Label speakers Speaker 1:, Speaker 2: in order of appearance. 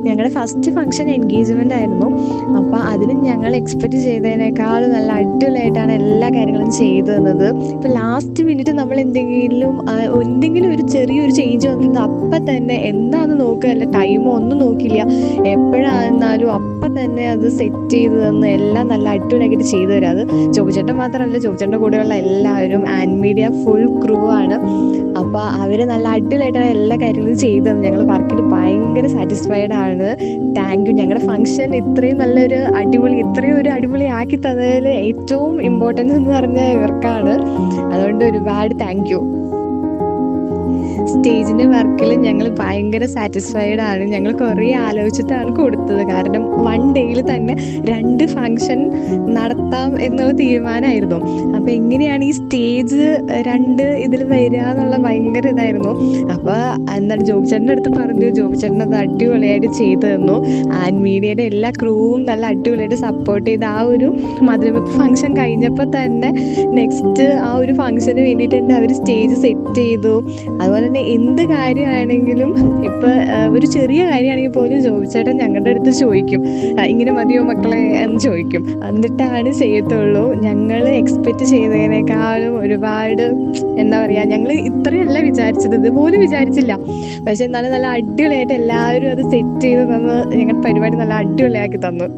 Speaker 1: ഞങ്ങളുടെ first function engagement ആയിരുന്നു. അപ്പോൾ അതിന് ഞങ്ങൾ എക്സ്പെക്റ്റ് ചെയ്തതിനേക്കാൾ നല്ല അടിപൊളിയായിട്ടാണ് എല്ലാ കാര്യങ്ങളും ചെയ്തു തന്നത്. ഇപ്പോൾ ലാസ്റ്റ് മിനിറ്റ് നമ്മൾ എന്തെങ്കിലും ഒരു ചെറിയൊരു ചേഞ്ച് വന്നിരുന്നത് അപ്പം തന്നെ എന്താണെന്ന് നോക്കുകയല്ല, ടൈമോ ഒന്നും നോക്കില്ല, എപ്പോഴാണെന്നാലും അപ്പം തന്നെ അത് സെറ്റ് ചെയ്ത് തന്ന് എല്ലാം നല്ല അടിപൊളിയാക്കിയിട്ട് ചെയ്തു തരാം. അത് ജോബിച്ചേട്ടൻ മാത്രമല്ല, ജോബിച്ചേട്ടൻ്റെ കൂടെയുള്ള എല്ലാവരും ആൻഡ് മീഡിയ ഫുൾ ക്രൂ ആണ്. അപ്പോൾ അവർ നല്ല അടിപൊളിയായിട്ടാണ് എല്ലാ കാര്യങ്ങളും ചെയ്തത്. ഞങ്ങൾ വർക്കിൽ ഭയങ്കര സാറ്റിസ്ഫൈഡ് ആണ്. Thank you. ഞങ്ങളുടെ ഫംഗ്ഷൻ ഇത്രയും ഒരു അടിപൊളി ആക്കി തന്നതിൽ ഏറ്റവും ഇമ്പോർട്ടൻസ് എന്ന് പറഞ്ഞാൽ ഇവർക്കാണ്. അതുകൊണ്ട് ഒരുപാട് താങ്ക് യു. സ്റ്റേജിൻ്റെ വർക്കിൽ ഞങ്ങൾ ഭയങ്കര സാറ്റിസ്ഫൈഡ് ആണ്. ഞങ്ങൾ കുറേ ആലോചിച്ചിട്ടാണ് കൊടുത്തത്. കാരണം 1 ഡേയിൽ തന്നെ 2 ഫംഗ്ഷൻ നടത്താം എന്നുള്ള തീരുമാനമായിരുന്നു. അപ്പോൾ എങ്ങനെയാണ് ഈ സ്റ്റേജ് 2 ഇതിൽ വരിക എന്നുള്ള ഭയങ്കര ഇതായിരുന്നു. അപ്പോൾ എന്താണ് ജോബിച്ചേട്ടൻ്റെ അടുത്ത് പറഞ്ഞു, ജോബിച്ചേട്ടൻ അത് അടിപൊളിയായിട്ട് ചെയ്തു തന്നു. ആൻഡ് മീഡിയയുടെ എല്ലാ ക്രൂവും നല്ല അടിപൊളിയായിട്ട് സപ്പോർട്ട് ചെയ്ത് ആ ഒരു മധുരവെപ്പ് ഫംഗ്ഷൻ കഴിഞ്ഞപ്പോൾ തന്നെ നെക്സ്റ്റ് ആ ഒരു ഫംഗ്ഷന് വേണ്ടിയിട്ട് തന്നെ അവർ സ്റ്റേജ് സെറ്റ് ചെയ്തു. അതുപോലെ തന്നെ എന്ത് കാര്യമാണെങ്കിലും ഇപ്പോൾ ഒരു ചെറിയ കാര്യമാണെങ്കിൽ പോലും ജോബിച്ചേട്ടൻ ഞങ്ങളുടെ അടുത്ത് ചോദിക്കും, ഇങ്ങനെ മതിയോ മക്കളെ എന്ന് ചോദിക്കും. എന്നിട്ടാണ് ചെയ്യത്തുള്ളൂ. ഞങ്ങൾ എക്സ്പെക്റ്റ് ചെയ്തതിനേക്കാളും ഒരുപാട് എന്താ പറയുക, ഞങ്ങൾ ഇത്രയല്ല വിചാരിച്ചത്, ഇതുപോലും വിചാരിച്ചില്ല. പക്ഷെ എന്നാലും നല്ല അടിപൊളിയായിട്ട് എല്ലാവരും അത് സെറ്റ് ചെയ്ത് തന്ന് ഞങ്ങളുടെ പരിപാടി നല്ല അടിപൊളിയാക്കി തന്നു.